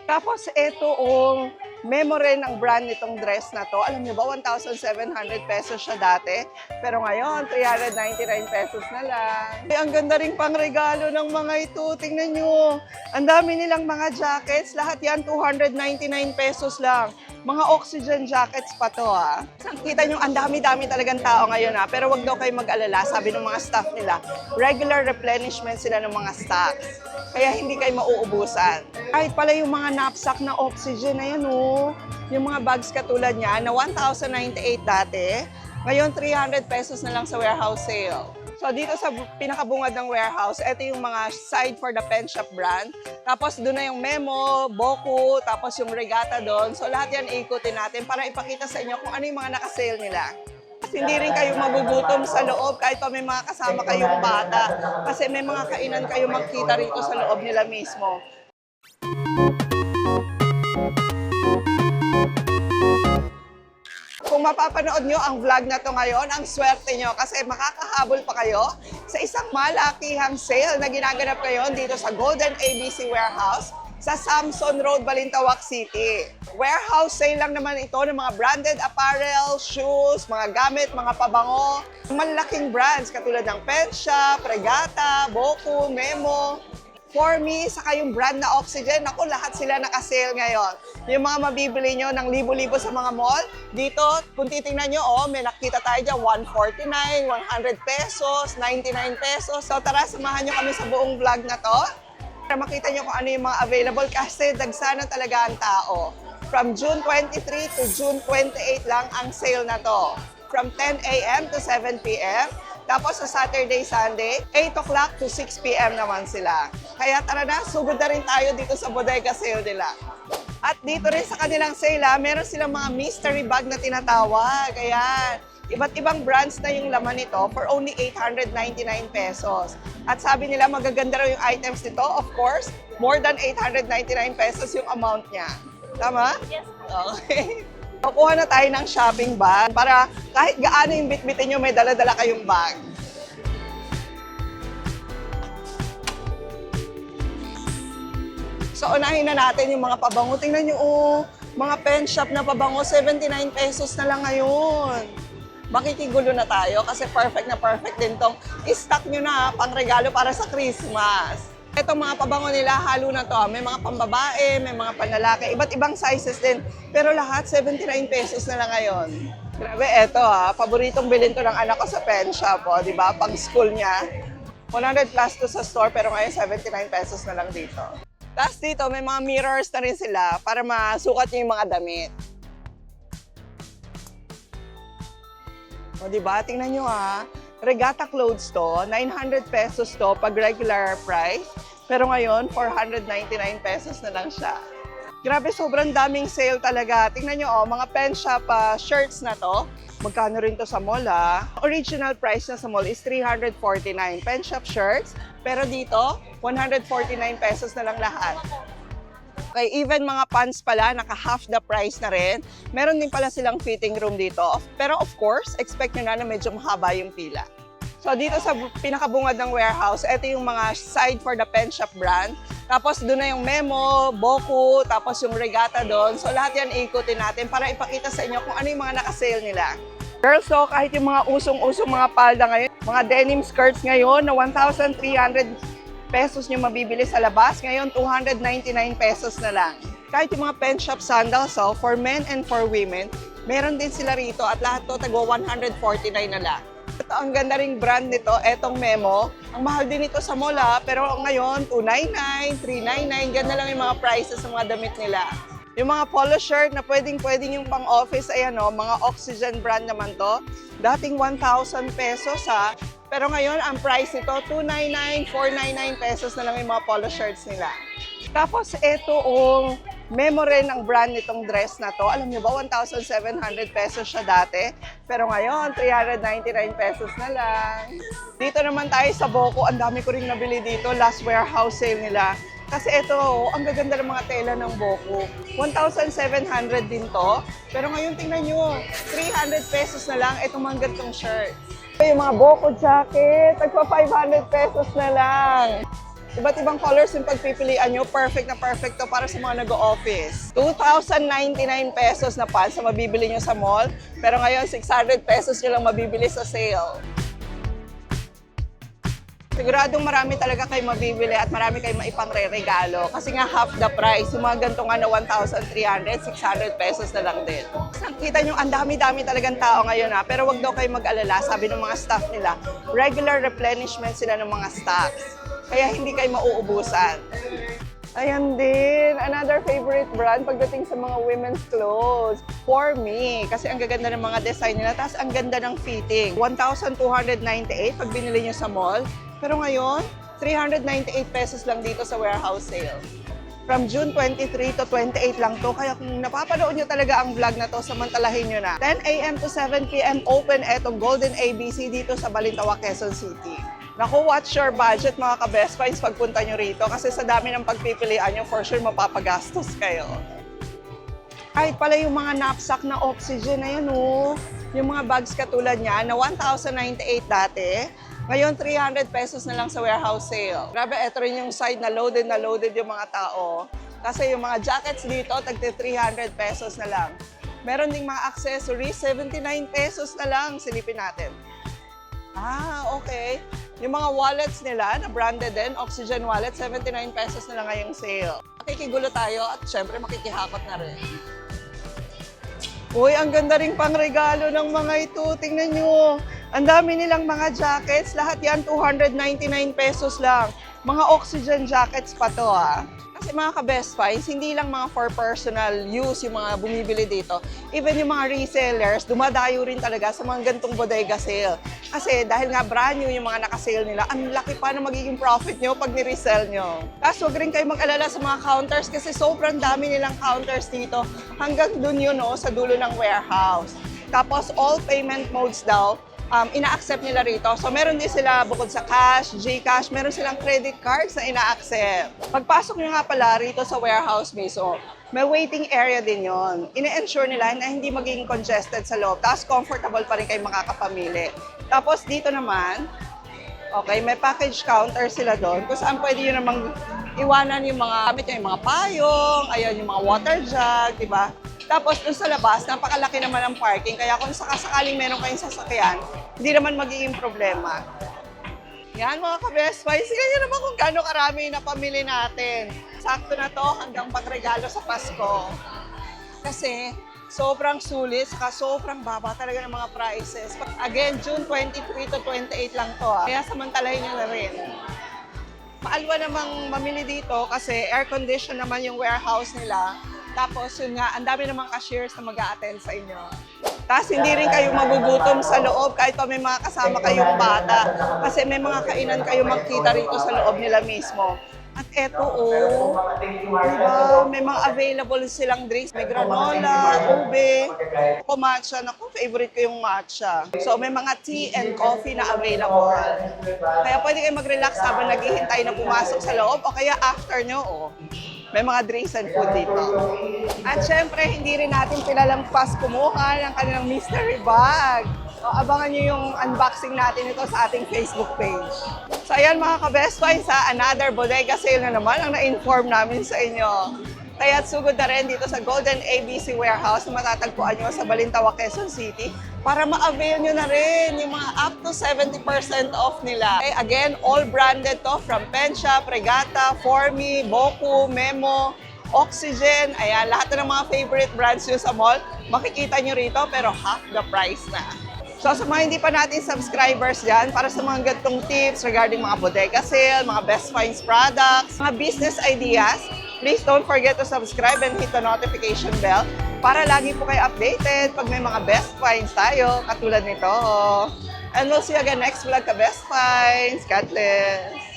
Tapos ito memo rin ang brand nitong dress na to. Alam niyo ba, 1,700 pesos siya dati. Pero ngayon, 399 pesos na lang. Ay, ang ganda rin pang regalo ng mga ito. Tingnan niyo. Ang dami nilang mga jackets. Lahat yan, 299 pesos lang. Mga oxygen jackets pa to ha. Kita nyo, ang dami-dami talagang tao ngayon ha. Pero wag daw kayo mag-alala, sabi ng mga staff nila. Regular replenishment sila ng mga stocks. Kaya hindi kayo mauubusan. Kahit pala yung mga knapsack na oxygen na yan yung mga bags katulad niya na 1,098 dati, ngayon 300 pesos na lang sa warehouse sale. So dito sa pinakabungad ng warehouse, ito yung mga side for the Pen Shop brand. Tapos doon na yung Memo, Boku, tapos yung Regatta doon. So lahat yan ikutin natin para ipakita sa inyo kung ano yung mga nakasale nila. Kasi hindi rin kayo magugutom sa loob kahit pa may mga kasama kayong bata. Kasi may mga kainan kayo magkita rito sa loob nila mismo. Kung mapapanood nyo ang vlog na to ngayon, ang swerte nyo kasi makakahabol pa kayo sa isang malakihang sale na ginaganap ngayon dito sa Golden ABC Warehouse sa Samson Road, Balintawak City. Warehouse sale lang naman ito ng mga branded apparel, shoes, mga gamit, mga pabango. Malaking brands katulad ng Pen Shop, Regatta, Boku, Memo, For Me, saka yung brand na Oxygen, ako lahat sila naka-sale ngayon. Yung mga mabibili nyo ng libo-libo sa mga mall, dito, kung titingnan nyo, may nakita tayo dyan, 149, 100 pesos, 99 pesos. So tara, samahan nyo kami sa buong vlog na to para makita nyo kung ano yung mga available kasi dagsana talaga ang tao. From June 23 to June 28 lang ang sale na to. From 10 a.m. to 7 p.m. Tapos sa Saturday, Sunday, 8 o'clock to 6 p.m. naman sila. Kaya tara na, sugod na rin tayo dito sa bodega sale nila. At dito rin sa kanilang sale, meron silang mga mystery bag na tinatawag. Ayan. Iba't ibang brands na yung laman nito for only 899 pesos. At sabi nila magaganda raw yung items nito. Of course, more than 899 pesos yung amount niya. Tama? Yes. Okay. Kukuha na tayo ng shopping bag para kahit gaano yung bitbitin nyo, may dala-dala kayong bag. So, unahin na natin yung mga pabango. Tingnan nyo, mga Pen Shop na pabango, 79 pesos na lang ngayon. Makikigulo na tayo kasi perfect na perfect din tong i-stock nyo na pang regalo para sa Christmas. Itong mga pabango nila, halo na to. May mga pambabae, may mga panlalaki, iba't ibang sizes din. Pero lahat, 79 pesos na lang ngayon. Grabe, eto paboritong bilhin to ng anak ko sa Pen Shop, di ba? Pag school niya. 100 plus to sa store, pero ngayon 79 pesos na lang dito. Tapos dito, may mga mirrors na rin sila para masukat niyo yung mga damit. O, di ba? Tingnan nyo Regatta clothes to, 900 pesos to pag regular price. Pero ngayon, 499 pesos na lang siya. Grabe, sobrang daming sale talaga. Tingnan nyo, mga Pen Shop shirts na to. Magkano rin to sa mall Original price na sa mall is 349 Pen Shop shirts. Pero dito, 149 pesos na lang lahat. Okay, even mga pants pala, naka-half the price na rin. Meron din pala silang fitting room dito. Pero of course, expect nyo na medyo mahaba yung pila. So dito sa pinakabungad ng warehouse, ito yung mga side for the Pen Shop brand. Tapos doon na yung Memo, Boku, tapos yung Regatta doon. So lahat yan ikutin natin para ipakita sa inyo kung ano yung mga naka-sale nila. Girls, so kahit yung mga usong-usong mga palda ngayon, mga denim skirts ngayon na 1,300 pesos nyo mabibili sa labas. Ngayon, 299 pesos na lang. Kahit yung mga Pen Shop sandals, for men and for women, meron din sila rito at lahat to tago 149 na lang. Ito, ang ganda ring brand nito, etong Memo. Ang mahal din ito sa mall pero ngayon, 299, 399, ganda lang yung mga prices ng mga damit nila. Yung mga polo shirt na pwedeng yung pang-office, ayan mga Oxygen brand naman to. Dating 1,000 pesos pero ngayon, ang price nito, 299, 499 pesos na lang yung mga polo shirts nila. Tapos ito, Memo rin ang brand nitong dress na to. Alam niyo ba, 1,700 pesos siya dati. Pero ngayon, 399 pesos na lang. Dito naman tayo sa Boku. Ang dami ko rin nabili dito. Last warehouse sale nila. Kasi ito, ang gaganda ng mga tela ng Boku. 1,700 din to. Pero ngayon, tingnan nyo, 300 pesos na lang itong mga ganitong shirt. Yung mga Boku jacket, tagpa 500 pesos na lang. Iba't ibang colors yung pagpipilian nyo. Perfect na perfect to para sa mga nag-o-office. 2,099 pesos na pants na mabibili nyo sa mall. Pero ngayon, 600 pesos nyo lang mabibili sa sale. Siguradong marami talaga kayo mabibili at marami kayong maipangre-regalo kasi nga half the price. Yung mga ganito nga na 1,300, 600 pesos na lang din. Nakita nyo, ang dami-dami talagang tao ngayon ha, pero wag daw kayo mag-alala, sabi ng mga staff nila, regular replenishment sila ng mga stocks. Kaya hindi kayo mauubusan. Ayan din, another favorite brand pagdating sa mga women's clothes. For me, kasi ang gaganda ng mga design nila, tapos ang ganda ng fitting. 1,298 pag binili nyo sa mall. Pero ngayon, 398 pesos lang dito sa warehouse sale. From June 23 to 28 lang to. Kaya kung napapanood nyo talaga ang vlog na to, samantalahin nyo na. 10 a.m. to 7 p.m. open etong Golden ABC dito sa Balintawak, Quezon City. Naku, watch your budget mga ka-best finds pagpunta nyo rito kasi sa dami ng pagpipilian nyo, for sure mapapagastos kayo. Kahit pala yung mga knapsack na oxygen na yan yung mga bags katulad niya na 1,098 dati, ngayon, 300 pesos na lang sa warehouse sale. Grabe, ito rin yung side na loaded yung mga tao. Kasi yung mga jackets dito, tagti 300 pesos na lang. Meron ding mga accessories, 79 pesos na lang. Silipin natin. Okay. Yung mga wallets nila, na branded din, Oxygen wallet, 79 pesos na lang ngayong sale. Makikigulo tayo at syempre makikihakot na rin. Uy, ang ganda ring pangregalo ng mga ito. Tingnan nyo. Ang dami nilang mga jackets. Lahat yan, 299 pesos lang. Mga oxygen jackets pa to Kasi mga ka-best finds, hindi lang mga for personal use yung mga bumibili dito. Even yung mga resellers, dumadayo rin talaga sa mga gantong bodega sale. Kasi dahil nga brand new yung mga nakasale nila, ang laki pa na magiging profit nyo pag ni-resell nyo. Tapos huwag rin kayo mag-alala sa mga counters kasi sobrang dami nilang counters dito. Hanggang dun yun sa dulo ng warehouse. Tapos all payment modes daw, ina-accept nila rito. So, meron din sila bukod sa cash, GCash, meron silang credit cards na ina-accept. Pagpasok nyo nga pala rito sa warehouse mismo, may waiting area din yon. Ine-ensure nila na hindi magiging congested sa loob. Tapos, comfortable pa rin kayo makakapamili. Tapos, dito naman, okay, may package counter sila doon kung saan pwede nyo namang iwanan yung mga gamit nyo, yung mga payong, ayan, yung mga water jug, diba? Tapos doon sa labas, napakalaki naman ang parking. Kaya kung sakasakaling meron kayong sasakyan, hindi naman magiging problema. Yan mga ka-best finds. Sige nyo naman kung gaano karami na pamili natin. Sakto na to hanggang pagregalo sa Pasko. Kasi sobrang sulit, saka sobrang baba talaga ng mga prices. Again, June 23 to 28 lang to. Kaya samantalahin nyo na rin. Maalwa namang mamili dito kasi air condition naman yung warehouse nila. Tapos yun nga, ang dami namang cashiers na mag-a-attend sa inyo. Tapos hindi rin kayo magugutom sa loob kahit pa may mga kasama kayong bata. Kasi may mga kainan kayo magkita rito sa loob nila mismo. At eto diba, may mga available silang drinks. May granola, ube, matcha. Naku, favorite ko yung matcha. So may mga tea and coffee na available. Kaya pwede kayo mag-relax habang naghihintay na pumasok sa loob o kaya after nyo, may mga drinks and food dito. At syempre, hindi rin natin pinalampas kumuha ng kanilang mystery bag. Abangan nyo yung unboxing natin ito sa ating Facebook page. So ayan mga ka-best finds another bodega sale na naman ang na-inform namin sa inyo. Kaya sugod na rin dito sa Golden ABC Warehouse na matatagpuan nyo sa Balintawak, Quezon City para ma-avail nyo na rin yung mga up to 70% off nila. Okay, again, all branded to from Penshop, Regata, Formi, Boku, Memo, Oxygen. Ayan, lahat na ng mga favorite brands nyo sa mall, makikita nyo rito pero half the price na. So sa mga hindi pa natin subscribers dyan, para sa mga gantong tips regarding mga bodega sale, mga best finds products, mga business ideas, please don't forget to subscribe and hit the notification bell para lagi po kayo updated pag may mga best finds tayo, katulad nito. And we'll see you again next vlog ka best finds. God bless!